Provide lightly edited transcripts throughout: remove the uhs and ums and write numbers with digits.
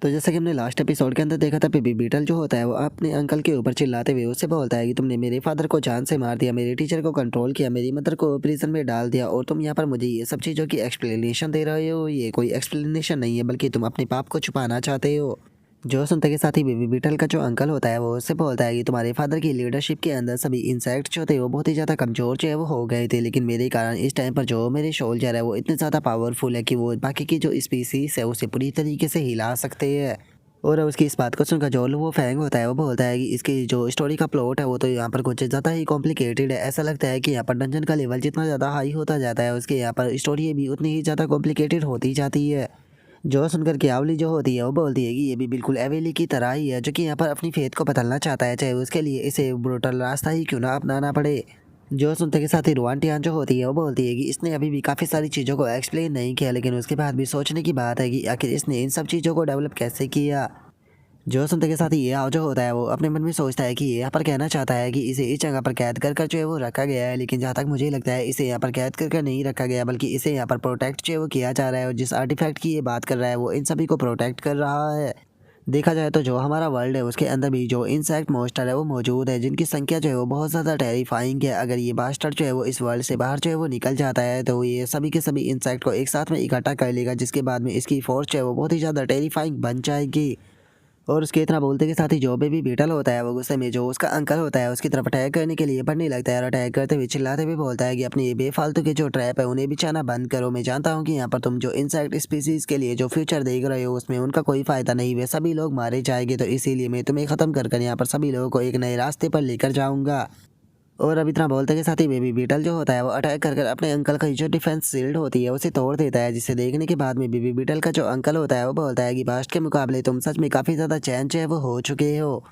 तो जैसा कि हमने लास्ट एपिसोड के अंदर देखा था, बेबी बीटल जो होता है वो अपने अंकल के ऊपर चिल्लाते हुए उससे बोलता है कि तुमने मेरे फादर को जान से मार दिया, मेरे टीचर को कंट्रोल किया, मेरी मदर को प्रिजन में डाल दिया और तुम यहाँ पर मुझे ये सब चीज़ों की एक्सप्लेनेशन दे रहे हो। ये कोई एक्सप्लेनेशन नहीं है, बल्कि तुम अपने पाप को छुपाना चाहते हो। जो सुनते के साथ ही बेबी बीटल का जो अंकल होता है वो उससे बोलता है कि तुम्हारे फादर की लीडरशिप के अंदर सभी इंसेक्ट्स जो थे वो बहुत ही ज़्यादा कमज़ोर जो है वो हो गए थे, लेकिन मेरे कारण इस टाइम पर जो मेरे सोल्जर है वो इतने ज़्यादा पावरफुल है कि वो बाकी की जो स्पीसीज है उसे पूरी तरीके से हिला सकते हैं। और उसकी इस बात को सुनकर जो वो फैंग होता है वो बोलता है कि इसकी जो स्टोरी का प्लॉट है वो तो यहाँ पर कुछ ज़्यादा ही कॉम्प्लिकेटेड है। ऐसा लगता है कि यहाँ पर डंजन का लेवल जितना ज़्यादा हाई होता जाता है उसके यहाँ पर स्टोरी भी उतनी ही ज़्यादा कॉम्प्लिकेटेड होती जाती है। जो सुनकर के आवली जो होती है वो बोलती है कि ये भी बिल्कुल एवेली की तरह ही है, जो कि यहाँ पर अपनी फेथ को बदलना चाहता है, चाहे उसके लिए इसे ब्रूटल रास्ता ही क्यों ना अपनाना पड़े। जो सुनते के साथ ही रुआन जो होती है वो बोलती है कि इसने अभी भी काफ़ी सारी चीज़ों को एक्सप्लेन नहीं किया, लेकिन उसके बाद भी सोचने की बात है कि आखिर इसने इन सब चीज़ों को डेवलप कैसे किया। जो सुनते के साथ ही ये आओ जो होता है वो अपने मन में सोचता है कि ये यहाँ पर कहना चाहता है कि इसे इस जगह पर कैद कर जो है वो रखा गया है, लेकिन जहाँ तक मुझे लगता है इसे यहाँ पर कैद कर नहीं रखा गया, बल्कि इसे यहाँ पर प्रोटेक्ट जो है वो किया जा रहा है। और जिस आर्टिफैक्ट की ये बात कर रहा है वो इन सभी को प्रोटेक्ट कर रहा है। देखा जाए तो जो हमारा वर्ल्ड है उसके अंदर भी जो इंसेक्ट मॉन्स्टर है वो मौजूद है, जिनकी संख्या जो है वो बहुत ज़्यादा टेरिफाइंग है। अगर ये बास्टर्ड जो है वो इस वर्ल्ड से बाहर जो है वो निकल जाता है तो ये सभी के सभी इंसेक्ट को एक साथ में इकट्ठा कर लेगा, जिसके बाद में इसकी फोर्स जो है वो बहुत ही ज़्यादा टेरिफाइंग बन जाएगी। और उसके इतना बोलते के साथ ही जो बेबी बीटल होता है वो गुस्से में जो उसका अंकल होता है उसकी तरफ अटैक करने के लिए बढ़ने लगता है और अटैक करते हुए चिल्लाते हुए बोलता है कि अपनी ये बेफालतू के जो ट्रैप है उन्हें बिछाना बंद करो। मैं जानता हूँ कि यहाँ पर तुम जो इंसेक्ट स्पीसीज के लिए जो फ्यूचर देख रहे हो उसमें उनका कोई फायदा नहीं, वे सभी लोग मारे जाएंगे, तो इसीलिए मैं तुम्हें खत्म कर यहाँ पर सभी लोगों को एक नए रास्ते पर लेकर जाऊंगा। और अब इतना बोलते के साथ ही बेबी बीटल जो होता है वो अटैक कर अपने अंकल की जो डिफेंस शील्ड होती है उसे तोड़ देता है, जिसे देखने के बाद में बेबी बीटल का जो अंकल होता है वो बोलता है कि पास्ट के मुकाबले तुम सच में काफ़ी ज़्यादा चेंज है वो हो चुके हो।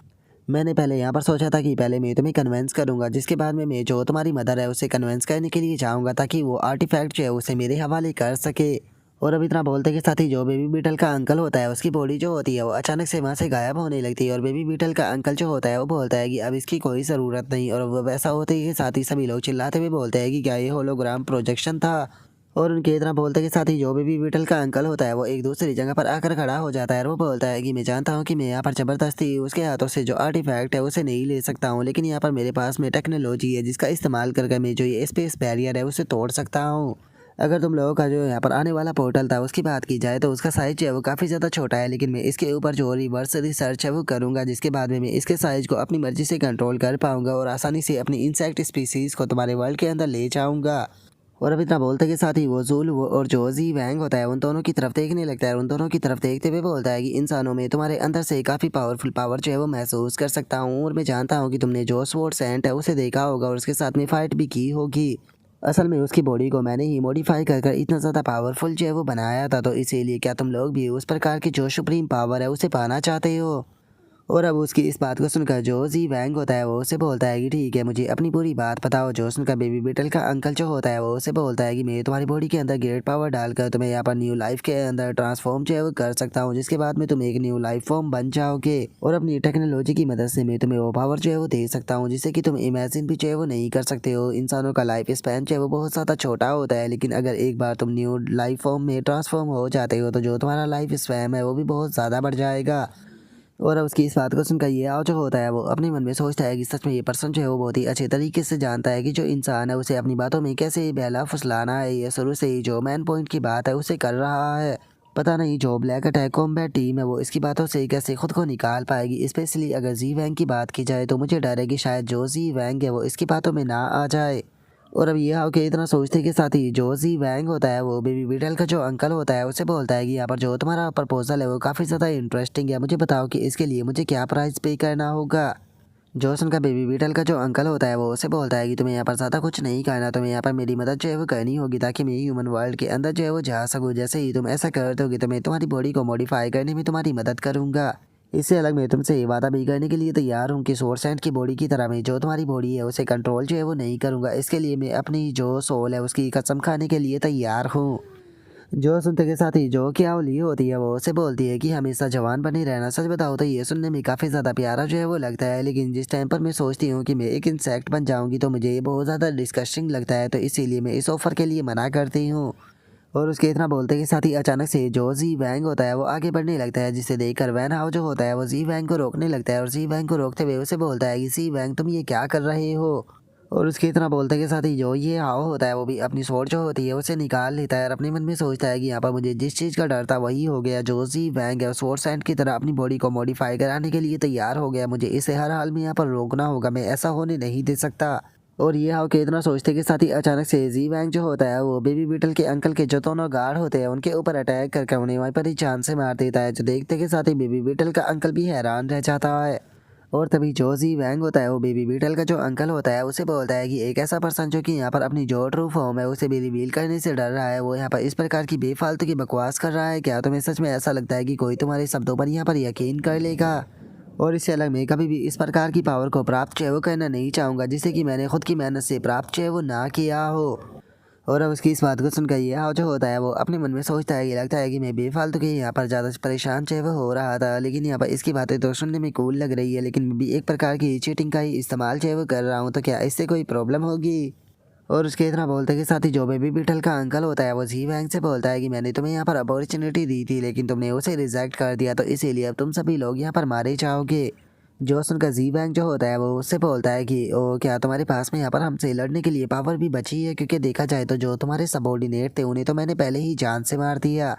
मैंने पहले यहाँ पर सोचा था कि पहले मैं तुम्हें कन्वेंस करूंगा, जिसके बाद में मैं जो तुम्हारी मदर है उसे कन्वेंस करने के लिए जाऊंगा ताकि वो आर्टिफैक्ट जो है उसे मेरे हवाले कर सके। और अब इतना बोलते के साथ ही जो बेबी बीटल का अंकल होता है उसकी बॉडी जो होती है वो अचानक से वहाँ से गायब होने लगती है और बेबी बीटल का अंकल जो होता है वो बोलता है कि अब इसकी कोई ज़रूरत नहीं। और वो वैसा होते ही के साथ ही सभी लोग चिल्लाते हुए बोलते हैं कि क्या ये होलोग्राम प्रोजेक्शन था। और उनके इतना बोलते के साथ ही जो बेबी बीटल का अंकल होता है वो एक दूसरी जगह पर आकर खड़ा हो जाता है और वो बोलता है कि मैं जानता हूँ कि मैं यहाँ पर ज़बरदस्ती उसके हाथों से जो आर्टिफैक्ट है उसे नहीं ले सकता हूँ, लेकिन यहाँ पर मेरे पास में टेक्नोलॉजी है जिसका इस्तेमाल करके मैं जो ये स्पेस बैरियर है उसे तोड़ सकता हूँ। अगर तुम लोगों का जो यहाँ पर आने वाला पोर्टल था उसकी बात की जाए तो उसका साइज जो है वो काफ़ी ज़्यादा छोटा है, लेकिन मैं इसके ऊपर जो रिवर्स रिसर्च है वो करूँगा, जिसके बाद में मैं इसके साइज को अपनी मर्जी से कंट्रोल कर पाऊँगा और आसानी से अपनी इंसेक्ट स्पीसीज़ को तुम्हारे वर्ल्ड के अंदर ले जाऊँगा। और अब इतना बोलते के साथ ही वो जूल वो और जो जी वैंग होता है उन दोनों की तरफ देखने लगता है और उन दोनों की तरफ देखते हुए बोलता है कि इंसानों में तुम्हारे अंदर से काफ़ी पावरफुल पावर जो है वो महसूस कर सकता हूँ, और मैं जानता हूँ कि तुमने जो स्वॉर्ड सेंट है उसे देखा होगा और उसके साथ में फाइट भी की होगी। असल में उसकी बॉडी को मैंने ही मॉडिफाई कर इतना ज़्यादा पावरफुल जो है वो बनाया था, तो इसीलिए क्या तुम लोग भी उस प्रकार की जो सुप्रीम पावर है उसे पाना चाहते हो। और अब उसकी इस बात को सुनकर जो जी वैंग होता है वो उसे बोलता है कि ठीक है, मुझे अपनी पूरी बात बताओ। जो सुनकर बेबी बीटल का अंकल जो होता है वो उसे बोलता है कि मैं तुम्हारी बॉडी के अंदर ग्रेट पावर डालकर तुम्हें यहाँ पर न्यू लाइफ के अंदर ट्रांसफॉर्म जो है वो कर सकता हूँ, जिसके बाद में तुम एक न्यू लाइफ फॉर्म बन जाओगे और अपनी टेक्नोलॉजी की मदद से मैं तुम्हें वो पावर जो है वो दे सकता हूँ जिससे कि तुम इमेजिन भी जो है वो नहीं कर सकते हो। इंसानों का लाइफ स्पैन जो है वो बहुत ज़्यादा छोटा होता है, लेकिन अगर एक बार तुम न्यू लाइफ फॉर्म में ट्रांसफॉर्म हो जाते हो तो जो तुम्हारा लाइफ स्पैन है वो भी बहुत ज़्यादा बढ़ जाएगा। और अब उसकी इस बात को सुनकर ये आओ जो होता है वो अपने मन में सोचता है कि सच में ये पर्सन जो है वो बहुत ही अच्छे तरीके से जानता है कि जो इंसान है उसे अपनी बातों में कैसे बहला फुसलाना है। ये शुरू से ही जो मैन पॉइंट की बात है उसे कर रहा है। पता नहीं जो ब्लैक अटैक कॉम्बैट टीम है वो इसकी बातों से कैसे खुद को निकाल पाएगी। स्पेशली अगर जी वैंग की बात की जाए तो मुझे डर है कि शायद जो जी वैंग है वो इसकी बातों में ना आ जाए। और अब ये आओ कि इतना सोचते के साथ ही जो जी वैंग होता है वो बेबी बीटल का जो अंकल होता है उसे बोलता है कि यहाँ पर जो तुम्हारा प्रपोजल है वो काफ़ी ज़्यादा इंटरेस्टिंग है, मुझे बताओ कि इसके लिए मुझे क्या प्राइस पे करना होगा। जो सुनकर बेबी बीटल का जो अंकल होता है वो उसे बोलता है कि तुम्हें यहाँ पर ज़्यादा कुछ नहीं करना, तुम्हें यहाँ पर मेरी मदद जो है वो करनी होगी ताकि मैं ह्यूमन वर्ल्ड के अंदर जो है वो जा सकूँ। जैसे ही तुम ऐसा कर दोगे तो मैं तुम्हारी बॉडी को मॉडिफाई करने में तुम्हारी मदद करूँगा। इससे अलग मैं तुमसे ये वादा भी करने के लिए तैयार हूँ कि सोर्स एंड की बॉडी की तरह मैं जो तुम्हारी बॉडी है उसे कंट्रोल जो है वो नहीं करूँगा। इसके लिए मैं अपनी जो सोल है उसकी कसम खाने के लिए तैयार हूँ। जो सुनते के साथ ही जो क्या ओली होती है वो उसे बोलती है कि हमेशा जवान बने रहना। सच बताओ तो ये सुनने में काफ़ी ज़्यादा प्यारा जो है वो लगता है, लेकिन जिस टाइम पर मैं सोचती हूँ कि मैं एक इंसेक्ट बन जाऊँगी तो मुझे ये बहुत ज़्यादा डिस्कस्टिंग लगता है, तो इसीलिए मैं इस ऑफ़र के लिए मना करती हूँ। और उसके इतना बोलते के साथ ही अचानक से जो जी वैंग होता है वो आगे बढ़ने लगता है, जिसे देखकर वैन हाउ जो होता है वो जी वैंग को रोकने लगता है और जी वैंग को रोकते हुए उसे बोलता है कि सी वैंग तुम ये क्या कर रहे हो। और उसके इतना बोलते के साथ ही जो ये हाव होता है वो भी अपनी स्वॉर्ड जो होती है उसे निकाल लेता है और अपने मन में सोचता है कि यहाँ पर मुझे जिस चीज़ का डर था वही हो गया। जो जी वैंग है स्वॉर्ड सैंड की तरह अपनी बॉडी को मॉडिफाई कराने के लिए तैयार हो गया। मुझे इसे हर हाल में यहाँ पर रोकना होगा, मैं ऐसा होने नहीं दे सकता। और ये हाव के इतना सोचते के साथ ही अचानक से जी वैंग जो होता है वो बेबी बीटल के अंकल के जो दोनों गार्ड होते हैं उनके ऊपर अटैक करके उन्हें वहीं पर ही जान से मार देता है। जो देखते के साथ ही बेबी बीटल का अंकल भी हैरान रह जाता है। और तभी जो जी वैंग होता है वो बेबी बीटल का जो अंकल होता है उसे बोलता है कि एक ऐसा पर्सन जो कि यहाँ पर अपनी जो ट्रू फॉर्म है उसे भी रिवील करने से डर रहा है, वो यहाँ पर इस प्रकार की बेफालतू की बकवास कर रहा है। क्या तुम्हें सच में ऐसा लगता है कि कोई तुम्हारे शब्दों पर यहाँ पर यकीन कर लेगा? और इससे अलग मैं कभी भी इस प्रकार की पावर को प्राप्त जो है वो करना नहीं चाहूँगा जिसे कि मैंने खुद की मेहनत से प्राप्त जो है वो ना किया हो। और अब उसकी इस बात को सुनकर ये हाव जो होता है वो अपने मन में सोचता है कि लगता है कि मैं बेफालतू के यहाँ पर ज़्यादा परेशान जो है वो हो रहा था, लेकिन यहाँ पर इसकी बातें तो सुनने में कूल लग रही है, लेकिन मैं भी एक प्रकार की चीटिंग का ही इस्तेमाल जो है वो कर रहा हूँ, तो क्या इससे कोई प्रॉब्लम होगी? और उसके इतना बोलते के साथ ही जो बेबी बीटल का अंकल होता है वो जी वैंग से बोलता है कि मैंने तुम्हें यहाँ पर अपॉर्चुनिटी दी थी लेकिन तुमने उसे रिजेक्ट कर दिया, तो इसीलिए अब तुम सभी लोग यहाँ पर मारे जाओगे। जो सुनकर जी वैंग जो होता है वो उससे बोलता है कि ओ क्या तुम्हारे पास में यहाँ पर हमसे लड़ने के लिए पावर भी बची है? क्योंकि देखा जाए तो जो तुम्हारे सबॉर्डिनेट थे उन्हें तो मैंने पहले ही जान से मार दिया।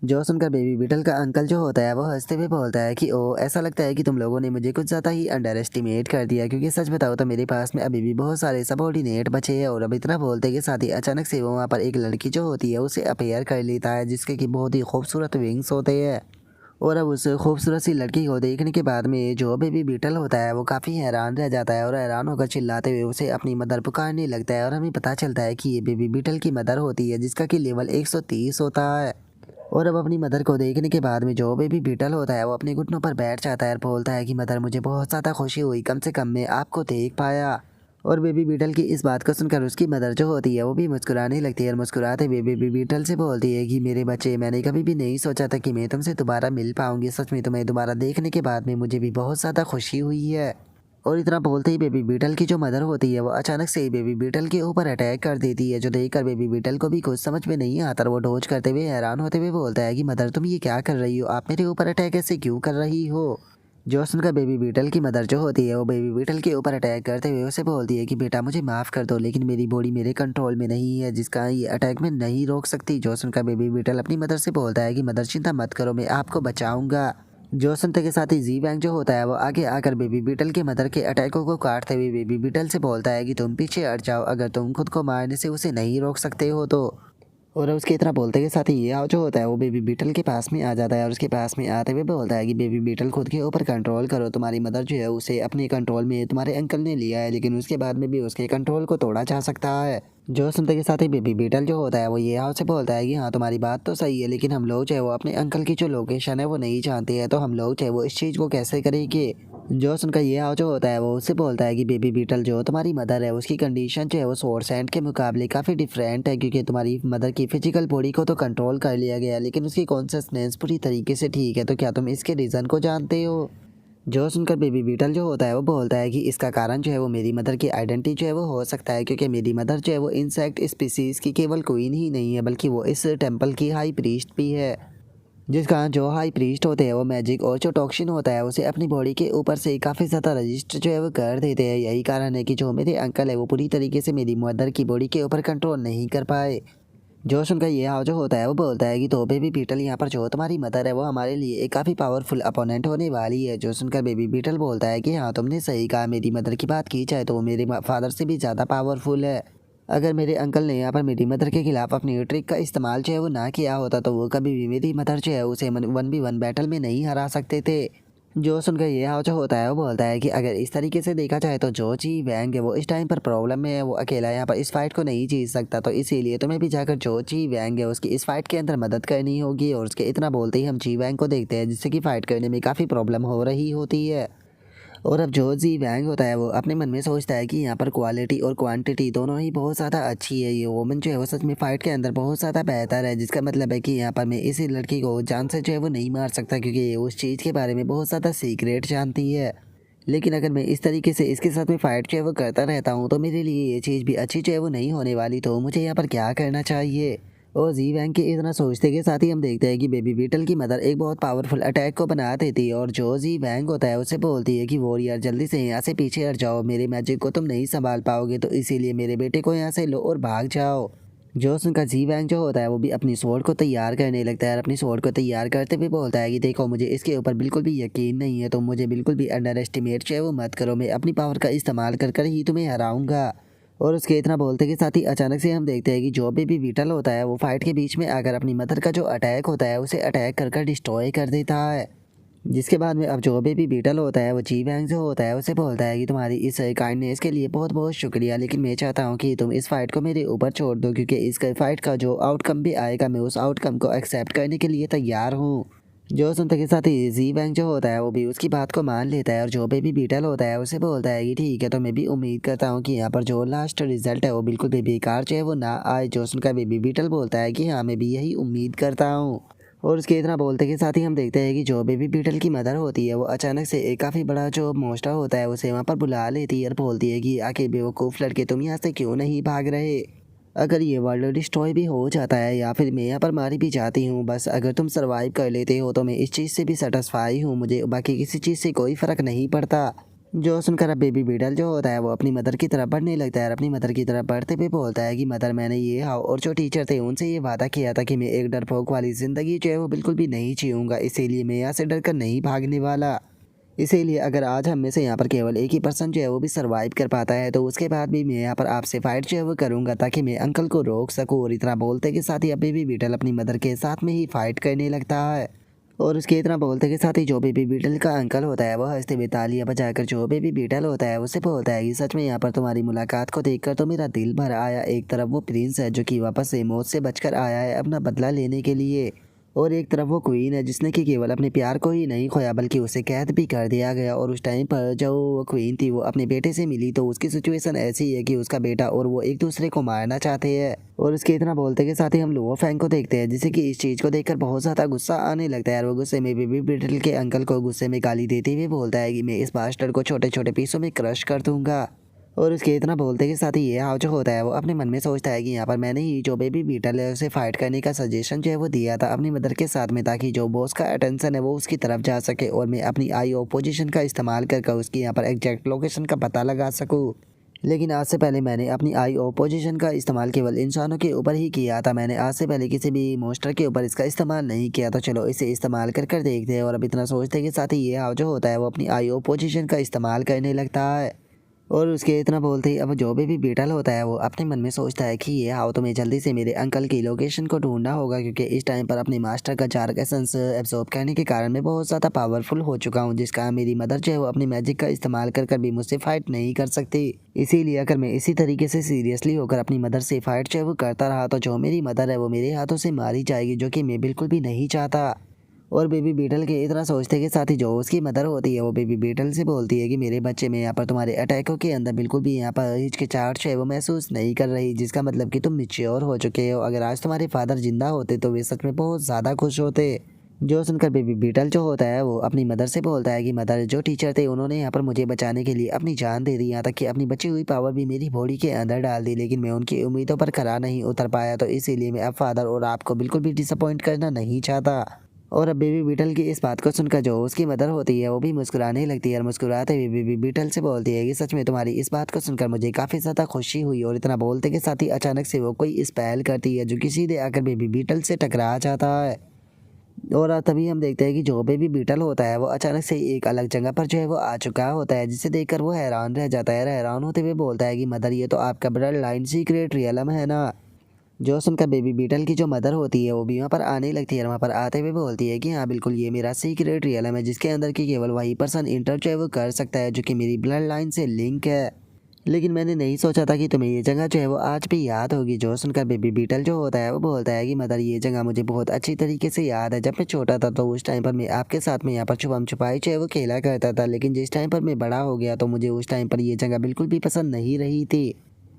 जो सुनकर बेबी बीटल का अंकल जो होता है वो हंसते हुए बोलता है कि ओ ऐसा लगता है कि तुम लोगों ने मुझे कुछ ज़्यादा ही अंडर एस्टिमेट कर दिया, क्योंकि सच बताओ तो मेरे पास में अभी भी बहुत सारे सबॉर्डिनेट बचे हैं। और अब इतना बोलते के साथ ही अचानक से वो वहाँ पर एक लड़की जो होती है उसे अपेयर कर लेता है, जिसके कि बहुत ही खूबसूरत विंग्स होते हैं। और अब उस खूबसूरत सी लड़की को देखने के बाद में जो बेबी बीटल होता है वो काफ़ी हैरान रह जाता है और हैरान होकर चिल्लाते हुए उसे अपनी मदर पुकारने लगता है। और हमें पता चलता है कि ये बेबी बीटल की मदर होती है जिसका कि लेवल 130 होता है। और अब अपनी मदर को देखने के बाद में जो बेबी बीटल होता है वो अपने घुटनों पर बैठ जाता है और बोलता है कि मदर मुझे बहुत ज़्यादा खुशी हुई, कम से कम मैं आपको देख पाया। और बेबी बीटल की इस बात को सुनकर उसकी मदर जो होती है वो भी मुस्कुराने लगती है और मुस्कुराते हुए बेबी बीटल से बोलती है कि मेरे बच्चे, मैंने कभी भी नहीं सोचा था कि मैं तुमसे दोबारा मिल पाऊंगी, सच में तुम्हें दोबारा देखने के बाद में मुझे भी बहुत ज़्यादा खुशी हुई है। और इतना बोलते ही बेबी बीटल की जो मदर होती है वो अचानक से ही बेबी बीटल के ऊपर अटैक कर देती है, जो देखकर बेबी बीटल को भी कुछ समझ में नहीं आता और वो डोज करते हुए हैरान होते हुए बोलता है कि मदर तुम ये क्या कर रही हो, आप मेरे ऊपर अटैक ऐसे क्यों कर रही हो? जो सुनकर बेबी बीटल की मदर जो होती है वो बेबी बीटल के ऊपर अटैक करते हुए उसे बोलती है कि बेटा मुझे माफ़ कर दो, लेकिन मेरी बॉडी मेरे कंट्रोल में नहीं है जिसका ये अटैक मैं नहीं रोक सकती। जो सुनकर बेबी बीटल अपनी मदर से बोलता है कि मदर चिंता मत करो, मैं आपको बचाऊंगा। जो सुनते के साथ ही जी वैंग जो होता है वो आगे आकर बेबी बीटल के मदर के अटैकों को काटते हुए बेबी बीटल से बोलता है कि तुम पीछे हट जाओ, अगर तुम खुद को मारने से उसे नहीं रोक सकते हो तो। और उसके इतना बोलते के साथ ही ये हाव जो होता है वो बेबी बीटल के पास में आ जाता है और उसके पास में आते हुए बोलता है कि बेबी बीटल खुद के ऊपर कंट्रोल करो, तुम्हारी मदर जो है उसे अपने कंट्रोल में तुम्हारे अंकल ने लिया है, लेकिन उसके बाद में भी उसके कंट्रोल को तोड़ा जा सकता है। जो सुनते के साथ ही बेबी बीटल जो होता है वो ये हाव से बोलता है कि हाँ तुम्हारी बात तो सही है, लेकिन हम लोग जो है वो अपने अंकल की जो लोकेशन है वो नहीं जानते हैं, तो हम लोग जो है वो इस चीज़ को कैसे करेंगे? जो सुनकर ये हाव जो होता है वो उससे बोलता है कि बेबी बीटल जो तुम्हारी मदर है उसकी कंडीशन जो है वो स्वॉर्ड सैंड के मुकाबले काफ़ी डिफरेंट है, क्योंकि तुम्हारी मदर की फिजिकल बॉडी को तो कंट्रोल कर लिया गया लेकिन उसकी कॉन्शसनेस पूरी तरीके से ठीक है, तो क्या तुम इसके रीज़न को जानते हो? जो सुनकर बेबी बीटल जो होता है वो बोलता है कि इसका कारण जो है वो मेरी मदर की आइडेंटिटी जो है वो हो सकता है, क्योंकि मेरी मदर जो है वो इंसेक्ट स्पीसीज़ की केवल क्वीन ही नहीं है बल्कि वो इस टेम्पल की हाई प्रीस्ट भी है, जिसका जो हाई प्रीस्ट होते हैं वो मैजिक और जो टॉक्सिन होता है उसे अपनी बॉडी के ऊपर से काफ़ी ज़्यादा रजिस्टर जो है वो कर देते हैं। यही कारण है कि जो मेरे अंकल है वो पूरी तरीके से मेरी मदर की बॉडी के ऊपर कंट्रोल नहीं कर पाए। जो सुनकर ये हाव जो होता है वो बोलता है कि तो बेबी बीटल यहाँ पर जो तुम्हारी मदर है वो हमारे लिए एक काफ़ी पावरफुल अपोनेंट होने वाली है। जो सुनकर बेबी बीटल बोलता है कि हाँ तुमने सही कहा, मेरी मदर की बात की जाए तो वो मेरे फादर से भी ज़्यादा पावरफुल है। अगर मेरे अंकल ने यहाँ पर मेरी मदर के खिलाफ अपनी ट्रिक का इस्तेमाल जो है वो ना किया होता तो वो कभी भी मेरी मदर जो है उसे 1v1 बैटल में नहीं हरा सकते थे। जो सुनकर ये हाव जो होता है वो बोलता है कि अगर इस तरीके से देखा जाए तो जो जी वैंग है वो इस टाइम पर प्रॉब्लम में है, वो अकेला यहाँ पर इस फाइट को नहीं जीत सकता, तो इसीलिए तुम्हें भी जाकर जो जी वैंग है उसकी इस फाइट के अंदर मदद करनी होगी। और उसके इतना बोलते ही हम जी वैंग को देखते हैं जिससे कि फाइट करने में काफ़ी प्रॉब्लम हो रही होती है। और अब जो जी वैंग होता है वो अपने मन में सोचता है कि यहाँ पर क्वालिटी और क्वांटिटी दोनों ही बहुत ज़्यादा अच्छी है, ये वोमन जो है वो सच में फ़ाइट के अंदर बहुत ज़्यादा बेहतर है, जिसका मतलब है कि यहाँ पर मैं इसी लड़की को जान से जो है वो नहीं मार सकता, क्योंकि ये उस चीज़ के बारे में बहुत ज़्यादा सीक्रेट जानती है। लेकिन अगर मैं इस तरीके से इसके साथ में फ़ाइट जो है वो करता रहता हूँ तो मेरे लिए ये चीज़ भी अच्छी जो है वो नहीं होने वाली, तो मुझे यहाँ पर क्या करना चाहिए? और जी वैंग के इतना सोचते के साथ ही हम देखते हैं कि बेबी बीटल की मदर एक बहुत पावरफुल अटैक को बना देती है और जो जी वैंग होता है उसे बोलती है कि वॉरियर जल्दी से यहाँ से पीछे हट जाओ, मेरे मैजिक को तुम नहीं संभाल पाओगे, तो इसीलिए मेरे बेटे को यहाँ से लो और भाग जाओ। जो सुनकर जी वैंग जो होता है वो भी अपनी स्वॉर्ड को तैयार करने लगता है और अपनी स्वॉर्ड को तैयार करते हुए बोलता है कि देखो मुझे इसके ऊपर बिल्कुल भी यकीन नहीं है, तो मुझे बिल्कुल भी अंडर एस्टिमेट चाहे वो मत करो, मैं अपनी पावर का इस्तेमाल कर कर ही तुम्हें हराऊंगा। और उसके इतना बोलते के साथ ही अचानक से हम देखते हैं कि जो बेबी बीटल होता है वो फाइट के बीच में आकर अपनी मदर का जो अटैक होता है उसे अटैक कर कर डिस्ट्रॉय कर देता है। जिसके बाद में अब जो बेबी बीटल होता है वो जी वैंग जो होता है उसे बोलता है कि तुम्हारी इस काइंडनेस के लिए बहुत बहुत शुक्रिया, लेकिन मैं चाहता हूँ कि तुम इस फाइट को मेरे ऊपर छोड़ दो, क्योंकि इस फाइट का जो आउटकम भी आएगा मैं उस आउटकम को एक्सेप्ट करने के लिए तैयार हूँ। जो सुनते के साथ ही जी वैंग जो होता है वो भी उसकी बात को मान लेता है और जो बेबी बीटल होता है उसे बोलता है कि ठीक है, तो मैं भी उम्मीद करता हूँ कि यहाँ पर जो लास्ट रिजल्ट है वो बिल्कुल भी बेकार चाहे वो ना आए। जो सुनकर बेबी बीटल बोलता है कि हाँ मैं भी यही उम्मीद करता हूँ। और उसके इतना बोलते के साथ ही हम देखते हैं कि जो बेबी बीटल की मदर होती है वो अचानक से एक काफ़ी बड़ा जो मोस्टर होता है उसे वहाँ पर बुला लेती है और बोलती है कि आखिर बेवकूफ़ लड़के तुम यहाँ से क्यों नहीं भाग रहे, अगर ये वर्ल्ड डिस्ट्रॉय भी हो जाता है या फिर मैं यहाँ पर मारी भी जाती हूँ, बस अगर तुम सरवाइव कर लेते हो तो मैं इस चीज़ से भी सेटिस्फाई हूँ, मुझे बाकी किसी चीज़ से कोई फ़र्क नहीं पड़ता। जो सुनकर अब बेबी बीटल जो होता है वो अपनी मदर की तरफ बढ़ने लगता है और अपनी मदर की तरफ बढ़ते हुए बोलता है कि मदर मैंने ये हाँ और जो टीचर थे उनसे ये वादा किया था कि मैं एक डरपोक वाली ज़िंदगी जो है वो बिल्कुल भी नहीं जीऊँगा, इसीलिए मैं यहाँ से डर कर नहीं भागने वाला। इसीलिए अगर आज हम में से यहाँ पर केवल एक ही पर्सन जो है वो भी सरवाइव कर पाता है तो उसके बाद भी मैं यहाँ पर आपसे फाइट जो है वो करूँगा ताकि मैं अंकल को रोक सकूँ। और इतना बोलते के साथ ही अभी भी बीटल अपनी मदर के साथ में ही फाइट करने लगता है। और उसके इतना बोलते के साथ ही जो बेबी बीटल का अंकल होता है वो हंसते हुए तालियां बजाकर जो बेबी बीटल होता है उसे बोलता है कि सच में यहाँ पर तुम्हारी मुलाकात को देखकर तो मेरा दिल भर आया। एक तरफ वो प्रिंस है जो कि वापस से मौत से बचकर आया है अपना बदला लेने के लिए, और एक तरफ वो क्वीन है जिसने कि केवल अपने प्यार को ही नहीं खोया बल्कि उसे कैद भी कर दिया गया। और उस टाइम पर जो वो क्वीन थी वो अपने बेटे से मिली तो उसकी सिचुएशन ऐसी है कि उसका बेटा और वो एक दूसरे को मारना चाहते हैं। और उसके इतना बोलते के साथ ही हम लुओ फैंग को देखते हैं जिसे कि इस चीज़ को देखकर बहुत ज़्यादा गुस्सा आने लगता है और वो गुस्से में बेबी बीटल के अंकल को गुस्से में गाली देते हुए बोलता है कि मैं इस बास्टर्ड को छोटे छोटे पीसों में क्रश कर दूंगा। और उसके इतना बोलते के साथ ही ये हाव जो होता है वो अपने मन में सोचता है कि यहाँ पर मैंने ही जो बेबी बीटल है उसे फाइट करने का सजेशन जो है वो दिया था अपनी मदर के साथ में, ताकि जो बॉस का अटेंशन है वो उसकी तरफ जा सके और मैं अपनी आई ऑपोजिशन का इस्तेमाल कर उसकी यहाँ पर एग्जैक्ट लोकेशन का पता लगा सकूँ। लेकिन आज से पहले मैंने अपनी आई ऑपोजिशन का इस्तेमाल केवल इंसानों के ऊपर ही किया था, मैंने आज से पहले किसी भी मोस्टर के ऊपर इसका इस्तेमाल नहीं किया, तो चलो इसे इस्तेमाल कर कर देखते हैं। और अब इतना सोचते के साथ ही ये हाव जो होता है वो अपनी आई ऑपोजिशन का इस्तेमाल करने लगता है। और उसके इतना बोलते ही अब जो बेबी बीटल होता है वो अपने मन में सोचता है कि ये आओ तो मैं जल्दी से मेरे अंकल की लोकेशन को ढूंढना होगा, क्योंकि इस टाइम पर अपने मास्टर का जार्क एसेंस एब्जॉर्ब करने के कारण मैं बहुत ज़्यादा पावरफुल हो चुका हूँ, जिसका मेरी मदर जो है वो अपनी मैजिक का इस्तेमाल कर कर भी मुझसे फाइट नहीं कर सकती। इसीलिए अगर मैं इसी तरीके से सीरियसली होकर अपनी मदर से फाइट जो है वो करता रहा तो जो मेरी मदर है वो मेरे हाथों से मारी जाएगी, जो कि मैं बिल्कुल भी नहीं चाहता। और बेबी बीटल के इतना सोचते के साथ ही जो उसकी मदर होती है वो बेबी बीटल से बोलती है कि मेरे बच्चे में यहाँ पर तुम्हारे अटैकों के अंदर बिल्कुल भी यहाँ पर हिचकिचाहट है वो महसूस नहीं कर रही, जिसका मतलब कि तुम मैच्योर हो चुके हो। अगर आज तुम्हारे फादर जिंदा होते तो वे सच में बहुत ज़्यादा खुश होते। जो सुनकर बेबी बीटल जो होता है वो अपनी मदर से बोलता है कि मदर जो टीचर थे उन्होंने यहाँ पर मुझे बचाने के लिए अपनी जान दे दी, यहाँ तक कि अपनी बची हुई पावर भी मेरी बॉडी के अंदर डाल दी, लेकिन मैं उनकी उम्मीदों पर खरा नहीं उतर पाया, तो इसीलिए मैं अब फादर और आपको बिल्कुल भी डिसअपॉइंट करना नहीं चाहता। और अब बेबी बीटल की इस बात को सुनकर जो उसकी मदर होती है वो भी मुस्कुराने लगती है और मुस्कुराते हुए बेबी बीटल से बोलती है कि सच में तुम्हारी इस बात को सुनकर मुझे काफ़ी ज़्यादा खुशी हुई। और इतना बोलते के साथ ही अचानक से वो कोई स्पेल करती है जो कि सीधे आकर बेबी बीटल से टकरा जाता है। और तभी हम देखते हैं कि जो बेबी बीटल होता है वो अचानक से एक अलग जगह पर जो है वो आ चुका होता है, जिसे देखकर वो हैरान रह जाता है। हैरान होते हुए बोलता है कि मदर ये तो आपका ब्लड लाइन सीक्रेट रियलम है ना। जो सुनकर बेबी बीटल की जो मदर होती है वो भी वहाँ पर आने लगती है, वहाँ पर आते हुए बोलती है कि हाँ बिल्कुल ये मेरा सीक्रेट रियलम है जिसके अंदर की केवल वही पर्सन इंटर जो है वो कर सकता है जो कि मेरी ब्लड लाइन से लिंक है। लेकिन मैंने नहीं सोचा था कि तुम्हें ये जगह जो है वो आज भी याद होगी। जो सुनकर बेबी बीटल जो होता है वो बोलता है कि मदर ये जगह मुझे बहुत अच्छी तरीके से याद है, जब मैं छोटा था तो उस टाइम पर मैं आपके साथ में यहाँ पर छुपम छुपाई जो है वो खेला करता था, लेकिन जिस टाइम पर मैं बड़ा हो गया तो मुझे उस टाइम पर ये जगह बिल्कुल भी पसंद नहीं रही थी।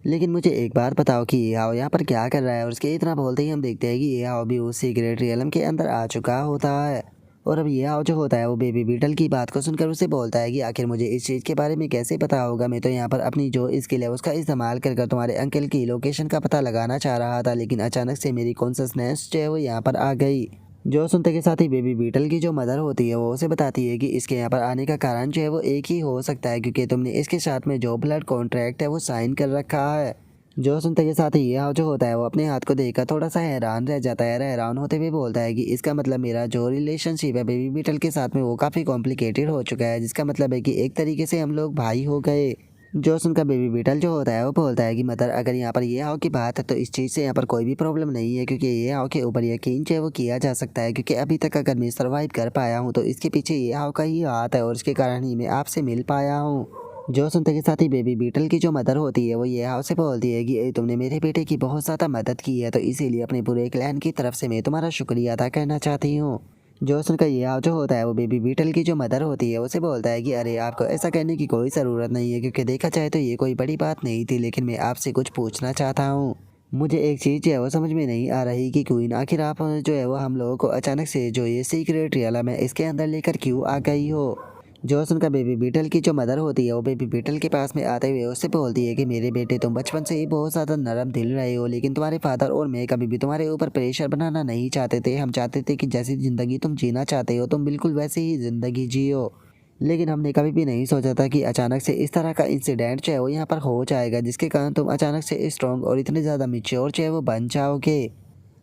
लेकिन मुझे एक बात बताओ कि ये हाव यहाँ पर क्या कर रहा है। और उसके इतना बोलते ही हम देखते हैं कि ये हाव भी उस सीक्रेट रियलम के अंदर आ चुका होता है। और अब ये आओ जो होता है वो बेबी बीटल की बात को सुनकर उसे बोलता है कि आखिर मुझे इस चीज़ के बारे में कैसे पता होगा। मैं तो यहाँ पर अपनी जो स्किल है उसका इस्तेमाल कर तुम्हारे अंकल की लोकेशन का पता लगाना चाह रहा था, लेकिन अचानक से मेरी कॉन्शसनेस जो है वो यहाँ पर आ गई। जो सुनते के साथ ही बेबी बीटल की जो मदर होती है वो उसे बताती है कि इसके यहाँ पर आने का कारण जो है वो एक ही हो सकता है, क्योंकि तुमने इसके साथ में जो ब्लड कॉन्ट्रैक्ट है वो साइन कर रखा है। जो सुनते के साथ ही ये जो होता है वो अपने हाथ को देखकर थोड़ा सा हैरान रह जाता है। हैरान होते हुए बोलता है कि इसका मतलब मेरा जो रिलेशनशिप है बेबी बीटल के साथ में वो काफ़ी कॉम्प्लिकेटेड हो चुका है, जिसका मतलब है कि एक तरीके से हम लोग भाई हो गए। जो सुनकर बेबी बीटल जो होता है वो बोलता है कि मदर अगर यहाँ पर ये हाव की बात है तो इस चीज़ से यहाँ पर कोई भी प्रॉब्लम नहीं है, क्योंकि ये हाव के ऊपर यकीन जो है वो किया जा सकता है, क्योंकि अभी तक अगर मैं सर्वाइव कर पाया हूँ तो इसके पीछे ये हाव का ही हाथ है और इसके कारण ही मैं आपसे मिल पाया हूँ। जो सुनते के साथ ही बेबी बीटल की जो मदर होती है वो ये हाव से बोलती है कि तुमने मेरे बेटे की बहुत ज़्यादा मदद की है, तो इसीलिए अपने पूरे क्लैन की तरफ से मैं तुम्हारा शुक्रिया अदा करना चाहती हूँ। जो सुनकर ये हाव जो होता है वो बेबी बीटल की जो मदर होती है उसे बोलता है कि अरे आपको ऐसा करने की कोई ज़रूरत नहीं है, क्योंकि देखा जाए तो ये कोई बड़ी बात नहीं थी, लेकिन मैं आपसे कुछ पूछना चाहता हूँ। मुझे एक चीज़ जो है वो समझ में नहीं आ रही कि क्वीन आखिर आप जो है वो हम लोगों को अचानक से जो ये सीक्रेट रियलम है इसके अंदर लेकर क्यों आ गई हो। जो सुनकर बेबी बीटल की जो मदर होती है वो बेबी बीटल के पास में आते हुए उससे बोलती है कि मेरे बेटे तुम बचपन से ही बहुत ज़्यादा नरम दिल रहे हो, लेकिन तुम्हारे फादर और मैं कभी भी तुम्हारे ऊपर प्रेशर बनाना नहीं चाहते थे। हम चाहते थे कि जैसी ज़िंदगी तुम जीना चाहते हो तुम बिल्कुल वैसे ही ज़िंदगी जियो, लेकिन हमने कभी भी नहीं सोचा था कि अचानक से इस तरह का इंसिडेंट जो है वो यहाँ पर हो जाएगा, जिसके कारण तुम अचानक से स्ट्रॉन्ग और इतने ज़्यादा मिच्योर जो है वो बन जाओगे।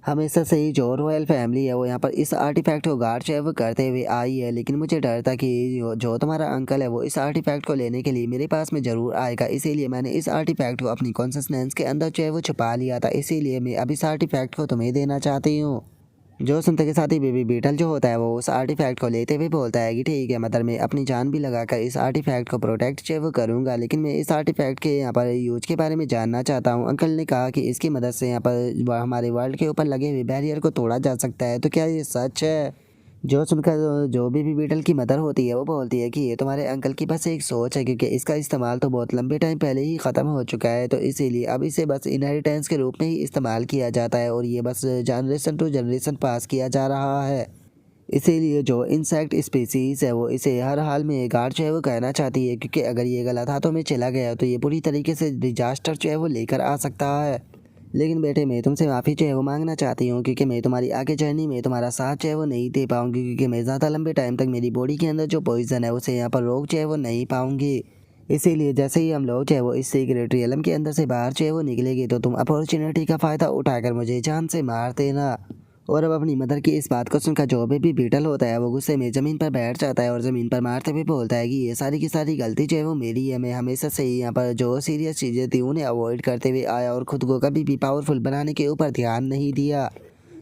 हमेशा से ही जो रॉयल फैमिली है वो यहाँ पर इस आर्टिफैक्ट को गार्ड जो है वो करते हुए आई है, लेकिन मुझे डर था कि जो तुम्हारा अंकल है वो इस आर्टिफैक्ट को लेने के लिए मेरे पास में ज़रूर आएगा, इसीलिए मैंने इस आर्टिफैक्ट को अपनी कॉन्शसनेस के अंदर जो है वो छुपा लिया था। इसीलिए मैं अब इस आर्टिफैक्ट को तुम्हें देना चाहती हूँ। जो सुनते के साथ ही बेबी बीटल जो होता है वो उस आर्टिफैक्ट को लेते हुए बोलता है कि ठीक है मदर, मैं अपनी जान भी लगाकर इस आर्टिफैक्ट को प्रोटेक्ट जो है वो करूँगा, लेकिन मैं इस आर्टिफैक्ट के यहाँ पर यूज के बारे में जानना चाहता हूँ। अंकल ने कहा कि इसकी मदद से यहाँ पर हमारे वर्ल्ड के ऊपर लगे हुए बैरियर को तोड़ा जा सकता है, तो क्या ये सच है। जो सुनकर जो बेबी बीटल की मदर होती है वो बोलती है कि ये तुम्हारे अंकल की बस एक सोच है, क्योंकि इसका इस्तेमाल तो बहुत लंबे टाइम पहले ही ख़त्म हो चुका है, तो इसीलिए अब इसे बस इनहेरिटेंस के रूप में ही इस्तेमाल किया जाता है और ये बस जनरेशन टू जनरेशन पास किया जा रहा है। इसीलिए जो इंसेक्ट स्पीसीज़ है वो इसे हर हाल में गार्ड जो है वो कहना चाहती है, क्योंकि अगर ये गलत हाथों में चला गया तो ये पूरी तरीके से डिजास्टर जो है वो लेकर आ सकता है। लेकिन बेटे मैं तुमसे माफ़ी जो है वो मांगना चाहती हूँ, क्योंकि मैं तुम्हारी आगे जर्नी में तुम्हारा साथ जो है वो नहीं दे पाऊँगी, क्योंकि मैं ज़्यादा लंबे टाइम तक मेरी बॉडी के अंदर जो पॉइज़न है उसे यहाँ पर रोक जो है वो नहीं पाऊँगी। इसीलिए जैसे ही हम लोग जो है वो इस सीक्रेट रियलम के अंदर से बाहर जो है वो निकलेंगे तो तुम अपॉर्चुनिटी का फ़ायदा उठाकर मुझे जान से मार देना। और अब अपनी मदर की इस बात को सुनकर जो बेबी बीटल होता है वो गुस्से में ज़मीन पर बैठ जाता है और ज़मीन पर मारते हुए बोलता है कि ये सारी की सारी गलती जो है वो मेरी है। मैं हमेशा से ही यहाँ पर जो सीरियस चीज़ें थी उन्हें अवॉइड करते हुए आया और ख़ुद को कभी भी पावरफुल बनाने के ऊपर ध्यान नहीं दिया।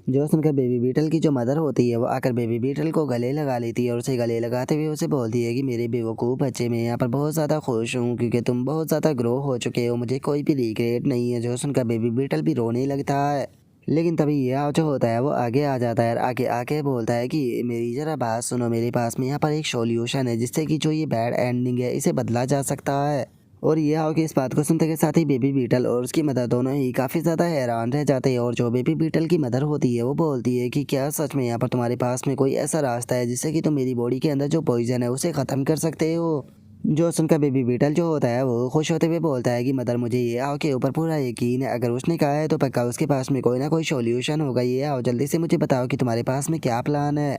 जो सुनकर बेबी बीटल की जो मदर होती है वो आकर बेबी बीटल को गले लगा लेती है और उसे गले लगाते हुए उसे बोलती है कि मेरे बेवकूफ़ बच्चे, मैं यहाँ पर बहुत ज़्यादा खुश हूँ क्योंकि तुम बहुत ज़्यादा ग्रो हो चुके हो, मुझे कोई भी रिग्रेट नहीं है। जो सुनकर बेबी बीटल भी रोने लगता है, लेकिन तभी ये जो होता है वो आगे आ जाता है और आगे आके बोलता है कि मेरी ज़रा बात सुनो, मेरे पास में यहाँ पर एक सॉल्यूशन है जिससे कि जो ये बैड एंडिंग है इसे बदला जा सकता है। और ये आओ कि इस बात को सुनते के साथ ही बेबी बीटल और उसकी मदर दोनों ही काफ़ी ज़्यादा हैरान रह जाते हैं। और जो बेबी बीटल की मदर होती है वो बोलती है कि क्या सच में यहाँ पर तुम्हारे पास में कोई ऐसा रास्ता है जिससे कि तुम मेरी बॉडी के अंदर जो पॉइजन है उसे ख़त्म कर सकते हो। जो सुनकर बेबी बीटल जो होता है वो खुश होते हुए बोलता है कि मदर, मुझे ये आओ के ऊपर पूरा यकीन है, अगर उसने कहा है तो पक्का उसके पास में कोई ना कोई सॉल्यूशन होगा। ये आओ जल्दी से मुझे बताओ कि तुम्हारे पास में क्या प्लान है।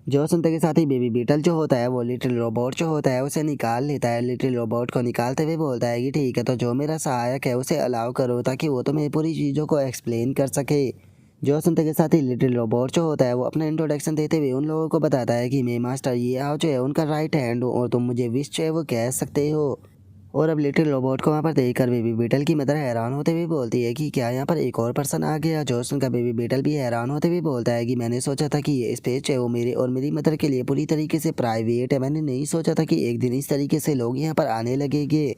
जो सुनते के साथ ही बेबी बीटल जो होता है वो लिटिल रोबोट जो होता है उसे निकाल लेता है। लिटिल रोबोट को निकालते हुए बोलता है कि ठीक है, तो जो मेरा सहायक है उसे अलाउ करो ताकि वो तुम्हें पूरी चीज़ों को एक्सप्लेन कर सके। जो सुनते के साथ ही लिटिल रोबोट जो होता है वो अपना इंट्रोडक्शन देते हुए उन लोगों को बताता है कि मैं मास्टर ये आओ जो है उनका राइट हैंड हूँ और तुम मुझे विश जो है वो कह सकते हो। और अब लिटिल रोबोट को वहाँ पर देखकर बेबी बीटल की मदर हैरान होते हुए बोलती है कि क्या यहाँ पर एक और पर्सन आ गया। जो सुनकर बेबी बीटल भी हैरान होते हुए बोलता है कि मैंने सोचा था कि ये स्पेस है वो मेरे और मेरी मदर के लिए पूरी तरीके से प्राइवेट है, मैंने नहीं सोचा था कि एक दिन इस तरीके से लोग यहाँ पर आने लगेंगे।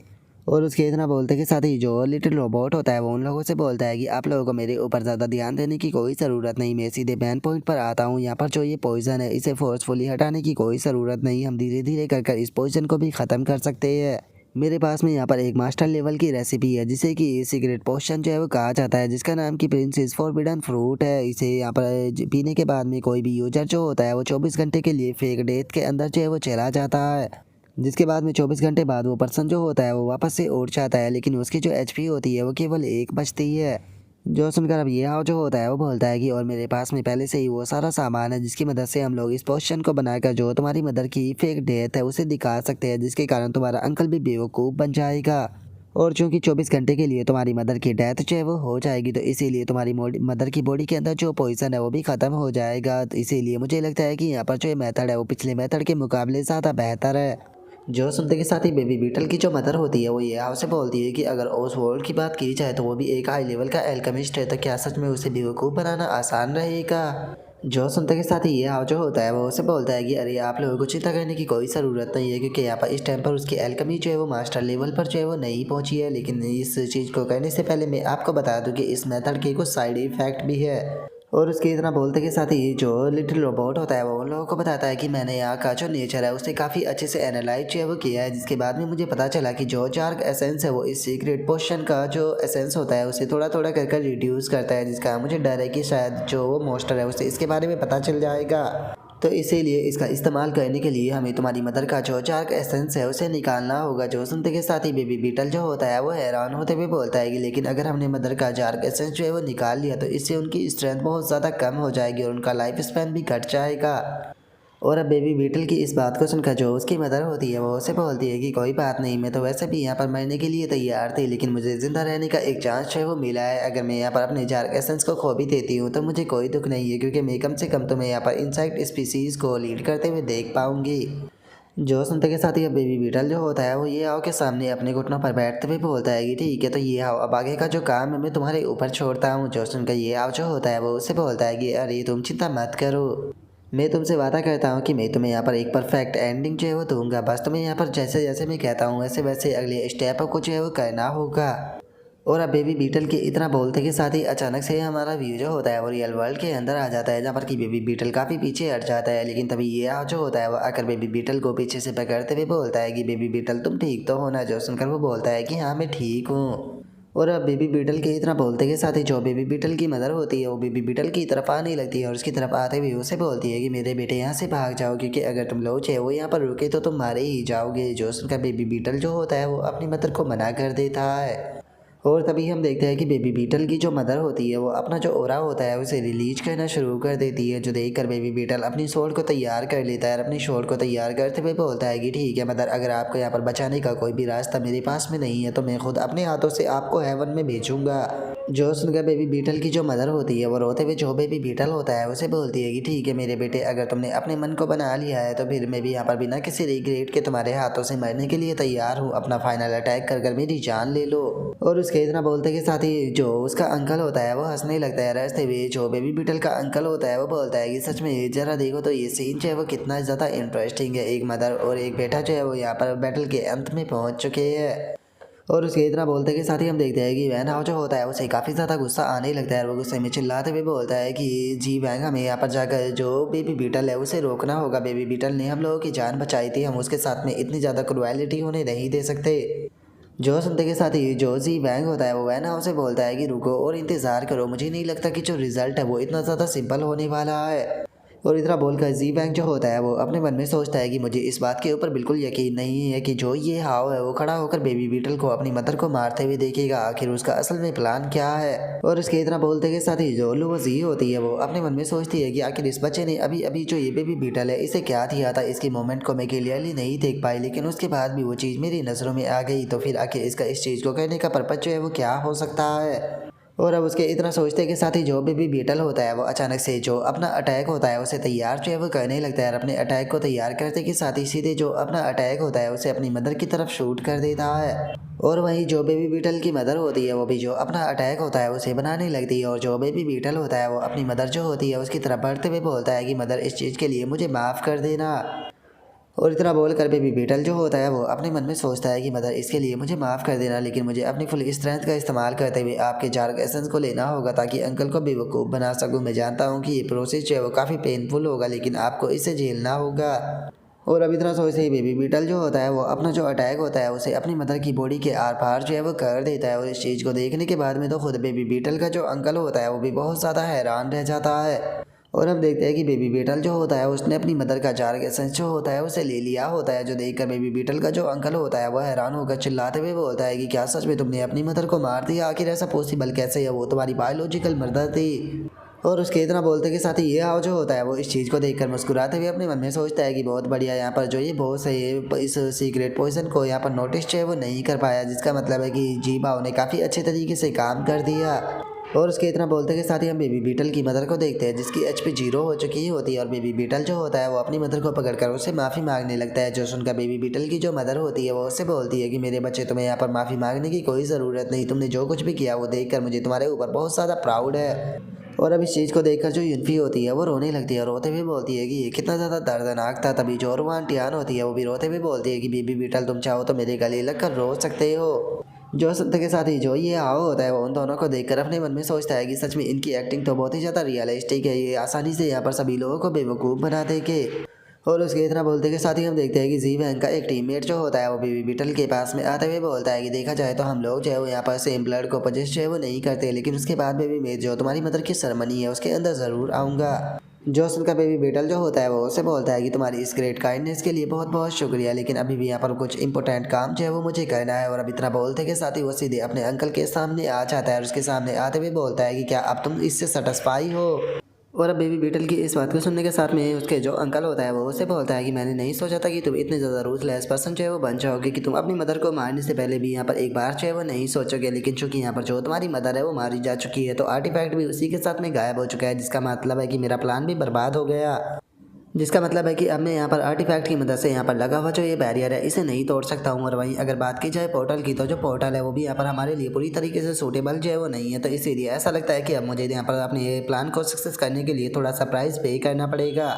और उसके इतना बोलते के साथ ही जो लिटिल रोबोट होता है वो उन लोगों से बोलता है कि आप लोगों को मेरे ऊपर ज़्यादा ध्यान देने की कोई ज़रूरत नहीं, मैं सीधे मेन पॉइंट पर आता हूँ। यहाँ पर जो ये पॉइज़न है इसे फोर्सफुली हटाने की कोई ज़रूरत नहीं, हम धीरे धीरे कर कर इस पॉइज़न को भी ख़त्म कर सकते हैं। मेरे पास में यहाँ पर एक मास्टर लेवल की रेसिपी है जिसे कि सीक्रेट पोशन जो है वो कहा जाता है, जिसका नाम की प्रिंसेस फॉरबिडन फ्रूट है। इसे यहाँ पर पीने के बाद में कोई भी यूजर जो होता है वो 24 घंटे के लिए फेक डेथ के अंदर जो है वो चला जाता है, जिसके बाद में 24 घंटे बाद वो पर्सन जो होता है वो वापस से उठ जाता है, लेकिन उसकी जो एचपी होती है वो केवल 1 बचती है। जो सुनकर अब ये हाव जो होता है वो बोलता है कि और मेरे पास में पहले से ही वो सारा सामान है जिसकी मदद से हम लोग इस पोशन को बनाकर जो तुम्हारी मदर की फेक डेथ है उसे दिखा सकते हैं, जिसके कारण तुम्हारा अंकल भी बेवकूफ़ बन जाएगा। और चूंकि 24 घंटे के लिए तुम्हारी मदर की डेथ जो है वो हो जाएगी, तो इसीलिए तुम्हारी मदर की बॉडी के अंदर जो पॉइजन है वो भी ख़त्म हो जाएगा। तो इसीलिए मुझे लगता है कि यहाँ पर जो ये मेथड है वो पिछले मेथड के मुकाबले ज़्यादा बेहतर है। जो सुनते के साथ ही बेबी बीटल की जो मदर होती है वो ये आपसे बोलती है कि अगर ओसवाल्ड की बात की जाए तो वो भी एक हाई लेवल का एल्केमिस्ट है, तो क्या सच में उसे बेवकूफ़ बनाना आसान रहेगा। जो सुनते के साथ ही ये हाव जो होता है वो उसे बोलता है कि अरे आप लोगों को चिंता करने की कोई ज़रूरत नहीं है, क्योंकि यहाँ पर इस टाइम पर उसकी एल्केमी जो है वो मास्टर लेवल पर जो है वो नहीं पहुंची है। लेकिन इस चीज़ को करने से पहले मैं आपको बता दूं कि इस मेथड के कुछ साइड इफ़ेक्ट भी है। और उसके इतना बोलते के साथ ही जो लिटिल रोबोट होता है वो उन लोगों को बताता है कि मैंने यहाँ का जो नेचर है उसे काफ़ी अच्छे से एनालाइज जो है वो किया है, जिसके बाद में मुझे पता चला कि जो जार्क एसेंस है वो इस सीक्रेट पोशन का जो एसेंस होता है उसे थोड़ा थोड़ा कर रिड्यूस करता है, जिसका मुझे डर है कि शायद जो वो मोस्टर है उसे इसके बारे में पता चल जाएगा। तो इसीलिए इसका इस्तेमाल करने के लिए हमें तुम्हारी मदर का जो जार्क एसेंस है उसे निकालना होगा। जो सुनते के साथ ही बेबी बीटल जो होता है वो हैरान होते हुए बोलता है कि लेकिन अगर हमने मदर का जार्क एसेंस जो है वो निकाल लिया तो इससे उनकी स्ट्रेंथ बहुत ज़्यादा कम हो जाएगी और उनका लाइफ स्पैन भी घट जाएगा। और अब बेबी बीटल की इस बात को सुनकर जो उसकी मदर होती है वो उसे बोलती है कि कोई बात नहीं, मैं तो वैसे भी यहाँ पर मरने के लिए तैयार थी, लेकिन मुझे ज़िंदा रहने का एक चांस है वो मिला है। अगर मैं यहाँ पर अपने जार्क एसेंस को खो भी देती हूँ तो मुझे कोई दुख नहीं है, क्योंकि मैं कम से कम तो मैं यहाँ पर इंसेक्ट स्पीसीज़ को लीड करते हुए देख पाऊँगी। जो सुनते के साथ ही अब बेबी बीटल जो होता है वो ये आओ के सामने अपने घुटनों पर बैठते हुए बोलता है कि ठीक है, तो ये आओ अब आगे का जो काम है मैं तुम्हारे ऊपर छोड़ता हूँ। जो सुनकर ये आओ जो होता है वो उससे बोलता है कि अरे तुम चिंता मत करो, मैं तुमसे वादा करता हूँ कि मैं तुम्हें यहाँ पर एक परफेक्ट एंडिंग जो है वो दूंगा, बस तुम्हें यहाँ पर जैसे जैसे मैं कहता हूँ वैसे वैसे अगले स्टेप को जो है वो करना होगा। और अब बेबी बीटल के इतना बोलते के साथ ही अचानक से हमारा व्यू जो होता है वो रियल वर्ल्ड के अंदर आ जाता है, जहाँ पर कि बेबी बीटल काफ़ी पीछे हट जाता है। लेकिन तभी ये जो होता है वो आकर बेबी बीटल को पीछे से पकड़ते हुए बोलता है कि बेबी बीटल तुम ठीक तो हो ना। जो सुनकर वो बोलता है कि हाँ मैं ठीक हूँ। और अब बेबी बीटल के इतना बोलते के साथ ही जो बेबी बीटल की मदर होती है वो बेबी बीटल की तरफ आने लगती है और उसकी तरफ आते हुए उसे बोलती है कि मेरे बेटे यहाँ से भाग जाओ, क्योंकि अगर तुम लोग चाहे वो यहाँ पर रुके तो तुम मारे ही जाओगे। जो सुनकर बेबी बीटल जो होता है वो अपनी मदर को मना कर देता है। और तभी हम देखते हैं कि बेबी बीटल की जो मदर होती है वो अपना जो ओरा होता है उसे रिलीज करना शुरू कर देती है, जो देखकर बेबी बीटल अपनी सोल को तैयार कर लेता है और अपनी सोल को तैयार करते हुए बोलता है कि ठीक है मदर, अगर आपको यहाँ पर बचाने का कोई भी रास्ता मेरे पास में नहीं है तो मैं खुद अपने हाथों से आपको हेवन में भेजूंगा। जो सुनकर बेबी बीटल की जो मदर होती है वो रोते हुए जो बेबी बीटल होता है उसे बोलती है कि ठीक है मेरे बेटे, अगर तुमने अपने मन को बना लिया है तो फिर मैं भी यहाँ पर बिना किसी रिग्रेट के तुम्हारे हाथों से मरने के लिए तैयार हूँ। अपना फाइनल अटैक कर मेरी जान ले लो। और उसके इतना बोलते के साथ ही जो उसका अंकल होता है वो हंसने लगता है रास्ते हुए। जो बेबी बीटल का अंकल होता है वो बोलता है कि सच में जरा देखो तो ये सीन जो है वो कितना ज़्यादा इंटरेस्टिंग है, एक मदर और एक बेटा जो है वो यहाँ पर बैटल के अंत में पहुँच चुके हैं। और उसके इतना बोलते के साथ ही हम देखते हैं कि वैन हाउ जो होता है उसे काफ़ी ज़्यादा गुस्सा आने लगता है और वो गुस्से में चिल्लाते हुए बोलता है कि जी वैंग, हमें यहाँ पर जाकर जो बेबी बीटल है उसे रोकना होगा। बेबी बीटल ने हम लोगों की जान बचाई थी, हम उसके साथ में इतनी ज़्यादा क्रुएलिटी होने नहीं दे सकते। जो सुनते के साथ ही जो जी वैंग होता है वो वैन हाउ से बोलता है कि रुको और इंतज़ार करो, मुझे नहीं लगता कि जो रिज़ल्ट है वो इतना ज़्यादा सिंपल होने वाला है। और इतना बोलकर जी बैंक जो होता है वो अपने मन में सोचता है कि मुझे इस बात के ऊपर बिल्कुल यकीन नहीं है कि जो ये हाव है वो खड़ा होकर बेबी बीटल को अपनी मदर को मारते हुए देखेगा, आखिर उसका असल में प्लान क्या है। और इसके इतना बोलते के साथ ही जो लुआ जी होती है वो अपने मन में सोचती है कि आखिर इस बच्चे ने अभी अभी जो ये बेबी बीटल है इसे क्या दिया था। इसकी मोमेंट को मैं क्लियरली नहीं देख पाई, लेकिन उसके बाद भी वो चीज़ मेरी नज़रों में आ गई, तो फिर आखिर इसका इस चीज़ को कहने का पर्पज जो है वो क्या हो सकता है। और अब उसके इतना सोचते के साथ ही जो बेबी बीटल होता है वो अचानक से जो अपना अटैक होता है उसे तैयार जो है वो करने लगता है और अपने अटैक को तैयार करते के साथ ही सीधे जो अपना अटैक होता है उसे अपनी मदर की तरफ शूट कर देता है। और वहीं जो बेबी बीटल की मदर होती है वो भी जो अपना अटैक होता है उसे बनाने लगती है और जो बेबी बीटल होता है वो अपनी मदर जो होती है उसकी तरफ बढ़ते हुए बोलता है कि मदर, इस चीज़ के लिए मुझे माफ़ कर देना। और इतना बोल कर बेबी बीटल जो होता है वो अपने मन में सोचता है कि मदर, इसके लिए मुझे माफ़ कर देना, लेकिन मुझे अपनी फुल स्ट्रेंथ का इस्तेमाल करते हुए आपके जार्क एसेंस को लेना होगा ताकि अंकल को बेवकूफ़ बना सकूं। मैं जानता हूं कि ये प्रोसेस जो है वो काफ़ी पेनफुल होगा, लेकिन आपको इसे झेलना होगा। और अब इतना सोचते ही बेबी बीटल जो होता है वो अपना जो अटैक होता है उसे अपनी मदर की बॉडी के आर पार जो है वो कर देता है। और इस चीज़ को देखने के बाद में तो खुद बेबी बीटल का जो अंकल होता है वो भी बहुत ज़्यादा हैरान रह जाता है। और अब देखते हैं कि बेबी बीटल जो होता है उसने अपनी मदर का जार एसेंस जो होता है उसे ले लिया होता है, जो देखकर बेबी बीटल का जो अंकल होता है वो हैरान होकर चिल्लाते हुए बोलता है कि क्या सच में तुमने अपनी मदर को मार दिया? आखिर ऐसा पॉसिबल कैसे है? वो तुम्हारी बायोलॉजिकल मदर थी। और उसके इतना बोलते के साथ ही ये हाव जो होता है वो इस चीज़ को देखकर मुस्कुराते हुए अपने मन में सोचता है कि बहुत बढ़िया, यहाँ पर जो ये बॉस है ये इस सीक्रेट पोजीशन को यहाँ पर नोटिस जो है वो नहीं कर पाया, जिसका मतलब है कि जी भाव ने काफ़ी अच्छे तरीके से काम कर दिया। और उसके इतना बोलते के साथ ही हम बेबी बीटल की मदर को देखते हैं जिसकी एचपी 0 हो चुकी होती है। और बेबी बीटल जो होता है वो अपनी मदर को पकड़कर उससे माफ़ी मांगने लगता है, जो सुनकर बेबी बीटल की जो मदर होती है वो उससे बोलती है कि मेरे बच्चे, तुम्हें यहाँ पर माफ़ी मांगने की कोई ज़रूरत नहीं, तुमने जो कुछ भी किया वो देखकर मुझे तुम्हारे ऊपर बहुत ज़्यादा प्राउड है। और अब इस चीज़ को देखकर जो यूनफी होती है वो रोने लगती है और रोते हुए बोलती है कि ये कितना ज़्यादा दर्दनाक था। तभी जो रुआन टियान होती है वो भी रोते हुए बोलती है कि बेबी बीटल तुम चाहो तो मेरे गले लग कर रो सकते हो। जो सुनते के साथ ही जो ये आओ होता है वो उन दोनों को देखकर अपने मन में सोचता है कि सच में इनकी एक्टिंग तो बहुत ही ज़्यादा रियलिस्टिक है, ये आसानी से यहाँ पर सभी लोगों को बेवकूफ़ बना देंगे। और उसके इतना बोलते के साथ ही हम देखते हैं कि जी वैंग का एक टीममेट जो होता है वो बेबी बीटल के पास में आते हुए बोलता है कि देखा जाए तो हम लोग जो है वो यहाँ पर सेम ब्लड को पजेस्ट जो है वो नहीं करते, लेकिन उसके बाद बेबी मैं जो तुम्हारी मदर की सेरेमनी है उसके अंदर ज़रूर आऊँगा। जो सुनकर बेबी बीटल जो होता है वो उसे बोलता है कि तुम्हारी इस ग्रेट काइंडनेस के लिए बहुत बहुत शुक्रिया, लेकिन अभी भी यहाँ पर कुछ इंपॉर्टेंट काम जो है वो मुझे करना है। और अब इतना बोलते के साथ ही वो सीधे अपने अंकल के सामने आ जाता है और उसके सामने आते हुए बोलता है कि क्या अब तुम इससे सेटिस्फाई हो? और अब बेबी बीटल की इस बात को सुनने के साथ में उसके जो अंकल होता है वो उससे बोलता है कि मैंने नहीं सोचा था कि तुम इतने ज़्यादा रूथलेस पर्सन जो है वो बन जाओगे कि तुम अपनी मदर को मारने से पहले भी यहाँ पर एक बार जो है वो नहीं सोचोगे। लेकिन चूंकि यहाँ पर जो तुम्हारी मदर है वो मारी जा चुकी है तो आर्टिफैक्ट भी उसी के साथ में गायब हो चुका है, जिसका मतलब है कि मेरा प्लान भी बर्बाद हो गया। जिसका मतलब है कि अब मैं यहाँ पर आर्टिफैक्ट की मदद से यहाँ पर लगा हुआ जो ये बैरियर है इसे नहीं तोड़ सकता हूँ। और वहीं अगर बात की जाए पोर्टल की तो जो पोर्टल है वो भी यहाँ पर हमारे लिए पूरी तरीके से सूटेबल जो है वो नहीं है, तो इसीलिए ऐसा लगता है कि अब मुझे यहाँ पर अपने ये प्लान को सक्सेस करने के लिए थोड़ा सा प्राइस पे करना पड़ेगा।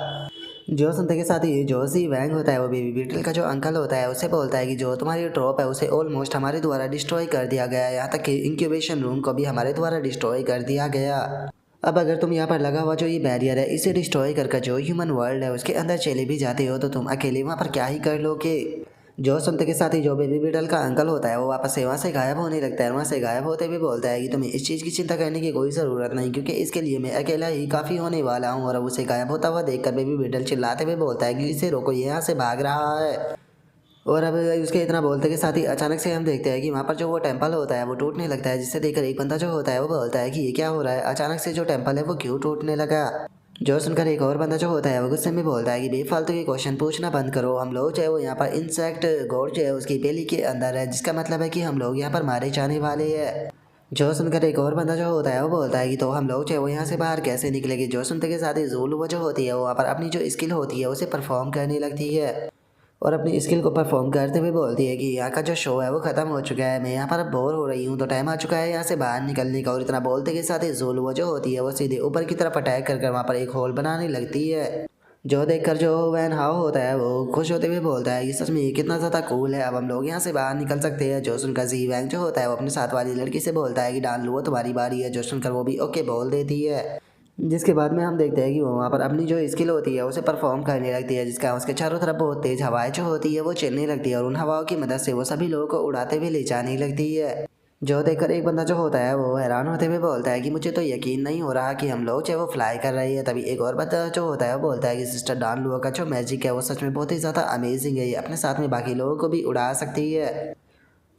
जो सुनते के साथ ही जो सी वैंग होता है वो बेबी बीटल का जो अंकल होता है उसे बोलता है कि जो तुम्हारी ट्रॉप है उसे ऑलमोस्ट हमारे द्वारा डिस्ट्रॉय कर दिया गया है, यहाँ तक कि इंक्यूबेशन रूम को भी हमारे द्वारा डिस्ट्रॉय कर दिया गया। अब अगर तुम यहाँ पर लगा हुआ जो ये बैरियर है इसे डिस्ट्रॉय करके जो ह्यूमन वर्ल्ड है उसके अंदर चले भी जाते हो तो तुम अकेले वहाँ पर क्या ही कर लोगे? जो सुनते के साथ ही जो बेबी बीटल का अंकल होता है वो वापस से वहाँ से गायब होने लगता है। वहाँ से गायब होते हुए बोलता है कि तुम्हें इस चीज़ की चिंता करने की कोई ज़रूरत नहीं, क्योंकि इसके लिए मैं अकेला ही काफ़ी होने वाला हूँ। और अब उसे गायब होता हुआ देखकर बेबी बीटल चिल्लाते हुए बोलता है कि इसे रोको, ये यहाँ से भाग रहा है। और अब उसके इतना बोलते के साथ ही अचानक से हम देखते हैं कि वहाँ पर जो वो टेंपल होता है वो टूटने लगता है, जिससे देखकर एक बंदा जो होता है वो बोलता है कि ये क्या हो रहा है, अचानक से जो टेंपल है वो क्यों टूटने लगा। जो सुनकर एक और बंदा जो होता है वो गुस्से में बोलता है कि बेफालतू के क्वेश्चन पूछना बंद करो, हम लोग जो है वो यहाँ पर इंसेक्ट गॉड जो है उसकी बेली के अंदर है, जिसका मतलब है कि हम लोग यहाँ पर मारे जाने वाले हैं। जो सुनकर एक और बंदा जो होता है वो बोलता है कि तो हम लोग जो है वो यहाँ से बाहर कैसे निकलेंगे। जो सुनते के साथ ही ज़ूलू वो जो होती है वो वहाँ पर अपनी जो स्किल होती है उसे परफॉर्म करने लगती है और अपनी स्किल को परफॉर्म करते हुए बोलती है कि यहाँ का जो शो है वो ख़त्म हो चुका है, मैं यहाँ पर अब बोर हो रही हूँ, तो टाइम आ चुका है यहाँ से बाहर निकलने का। और इतना बोलते के साथ ही ज़ुलुआ जो होती है वो सीधे ऊपर की तरफ अटैक कर वहाँ पर एक होल बनाने लगती है। जो देखकर जो वैन हाउ होता है वो खुश होते हुए बोलता है कि सच में ये कितना ज़्यादा कूल है, अब हम लोग यहाँ से बाहर निकल सकते हैं। जो सुनकर जी वैंग जो होता है वो अपने साथ वाली लड़की से बोलता है कि डाल लो तुम्हारी बारी है। जो सुनकर वो भी ओके बोल देती है, जिसके बाद में हम देखते हैं कि वो वहाँ पर अपनी जो स्किल होती है उसे परफॉर्म करने लगती है, जिसका उसके चारों तरफ बहुत तेज हवाएं जो होती है वो चलने लगती है और उन हवाओं की मदद से वो सभी लोगों को उड़ाते हुए ले जाने लगती है। जो देखकर एक बंदा जो होता है वो हैरान होते हुए बोलता है कि मुझे तो यकीन नहीं हो रहा कि हम लोग जो है वो फ्लाई कर रही है। तभी एक और बंदा जो होता है वो बोलता है कि सिस्टर डान लुआ का जो मैजिक है वो सच में बहुत ही ज़्यादा अमेजिंग है, ये अपने साथ में बाकी लोगों को भी उड़ा सकती है।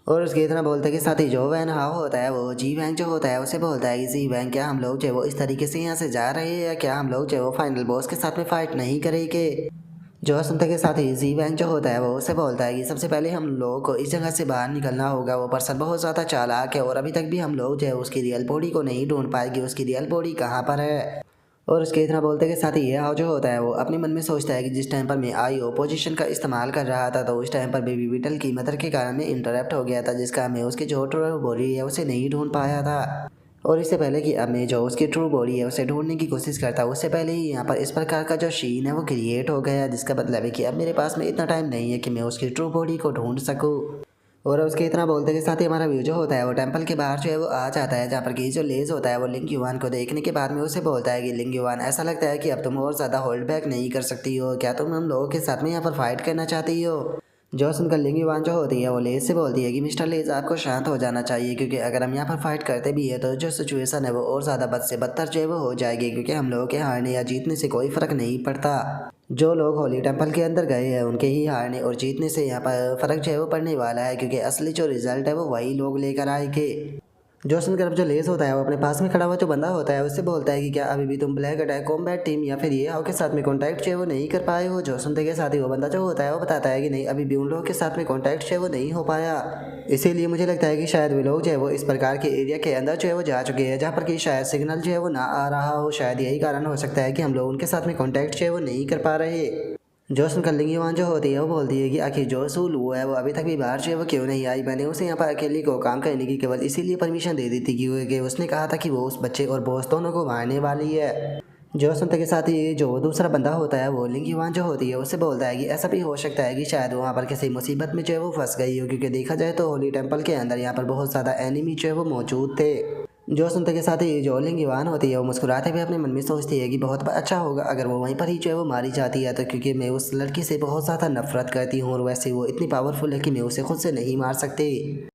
और उसके इतना बोलते के साथ ही जो वैन हाउ होता है वो जी वैंग जो होता है उसे बोलता है कि जी वैंग क्या हम लोग जो है वो इस तरीके से यहाँ से जा रहे हैं, या क्या हम लोग जो है वो फाइनल बॉस के साथ में फाइट नहीं करेंगे। जो सुनते के साथ ही जी वैंग जो होता है वो उसे बोलता है कि सबसे पहले हम लोगों को इस जगह से बाहर निकलना होगा, वो पर्सन बहुत ज़्यादा चालाक है और अभी तक भी हम लोग जो है उसकी रियल बॉडी को नहीं ढूंढ पाएगी, उसकी रियल बॉडी कहाँ पर है। और उसके इतना बोलते के साथ ही ये हाउ जो होता है वो अपने मन में सोचता है कि जिस टाइम पर मैं आई ओपोजिशन का इस्तेमाल कर रहा था तो उस टाइम पर बेबी बीटल की मदर के कारण में इंटरप्ट हो गया था, जिसका मैं उसकी जो ट्रू बॉडी है उसे नहीं ढूंढ पाया था। और इससे पहले कि अब मैं जो उसकी ट्रू बॉडी है उसे ढूंढने की कोशिश करता उससे पहले ही यहाँ पर इस प्रकार का जो सीन है वो क्रिएट हो गया, जिसका मतलब है कि अब मेरे पास में इतना टाइम नहीं है कि मैं उसकी ट्रू बॉडी को ढूंढ सकूँ। और उसके इतना बोलते के साथ ही हमारा व्यू जो होता है वो टेंपल के बाहर जो है वो आ जाता है, जहाँ पर कि जो लेज होता है वो लिंग युवान को देखने के बाद में उसे बोलता है कि लिंग युवान, ऐसा लगता है कि अब तुम और ज़्यादा होल्ड बैक नहीं कर सकती हो, क्या तुम हम लोगों के साथ में यहाँ पर फाइट करना चाहती हो। जो सुनकर लिंग युवान जो होती है वो लेज से बोलती है कि मिस्टर लेज, आपको शांत हो जाना चाहिए, क्योंकि अगर हम यहाँ पर फाइट करते भी है तो जो सिचुएशन है वो और ज़्यादा बद से बदतर जो है वो हो जाएगी, क्योंकि हम लोगों के हारने या जीतने से कोई फ़र्क नहीं पड़ता। जो लोग होली टेंपल के अंदर गए हैं उनके ही हारने और जीतने से यहाँ पर फ़र्क जो है वो पड़ने वाला है, क्योंकि असली जो रिजल्ट है वो वही लोग लेकर आएंगे। जो सुनकर अब जो लेस होता है वो अपने पास में खड़ा हुआ जो बंदा होता है उससे बोलता है कि क्या अभी भी तुम ब्लैक अटैक कॉम्बैट टीम या फिर ये हाउ के साथ में कॉन्टैक्ट जो है वो नहीं कर पाए हो। जो सुनते के साथ ही वो बंदा जो होता है वो बताता है कि नहीं, अभी भी उन लोगों के साथ में कॉन्टैक्ट जो है वो नहीं हो पाया। इसीलिए मुझे लगता है कि शायद वे लोग जो है वो इस प्रकार के एरिया के अंदर जो है वो जा चुके हैं, जहाँ पर कि शायद सिग्नल जो है वो ना आ रहा हो। शायद यही कारण हो सकता है कि हम लोग उनके साथ में कॉन्टैक्ट जो है वो नहीं कर पा रहे। जो सुनकर लिंगीवान जो होती है वो बोलती है कि आखिर जो सूलू है वो अभी तक भी बाहर जो है वो क्यों नहीं आई। मैंने उसे यहाँ पर अकेले को काम करने की केवल इसीलिए परमिशन दे दी थी कि उसने कहा था कि वो उस बच्चे और बॉस दोनों को मारने वाली है। जो सुनते के साथ ही जो दूसरा बंदा होता है वो लिंगीवान जो होती है उससे बोलता है कि ऐसा भी हो सकता है कि शायद वो वहाँ पर किसी मुसीबत में जो है वो फंस गई हो, क्योंकि देखा जाए तो होली टेम्पल के अंदर यहाँ पर बहुत ज़्यादा एनिमी जो है वो मौजूद थे। जो सुनते के साथ ही जो लिंगवान होती है वो मुस्कुराते हुए अपने मन में सोचती है कि बहुत अच्छा होगा अगर वो वहीं पर ही जो है वो मारी जाती है, तो क्योंकि मैं उस लड़की से बहुत ज़्यादा नफरत करती हूँ और वैसे वो इतनी पावरफुल है कि मैं उसे खुद से नहीं मार सकती।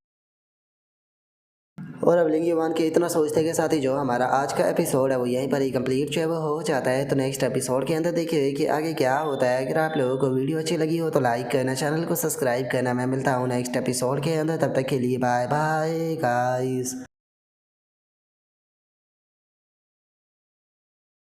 और अब लिंगवान के इतना सोचते के साथ ही जो हमारा आज का एपिसोड है वो यहीं पर ही कंप्लीट जो है वो हो जाता है। तो नेक्स्ट एपिसोड के अंदर देखिए कि आगे क्या होता है। अगर आप लोगों को वीडियो अच्छी लगी हो तो लाइक करना, चैनल को सब्सक्राइब करना। मैं मिलता हूँ नेक्स्ट एपिसोड के अंदर, तब तक के लिए बाय बाय गाइस।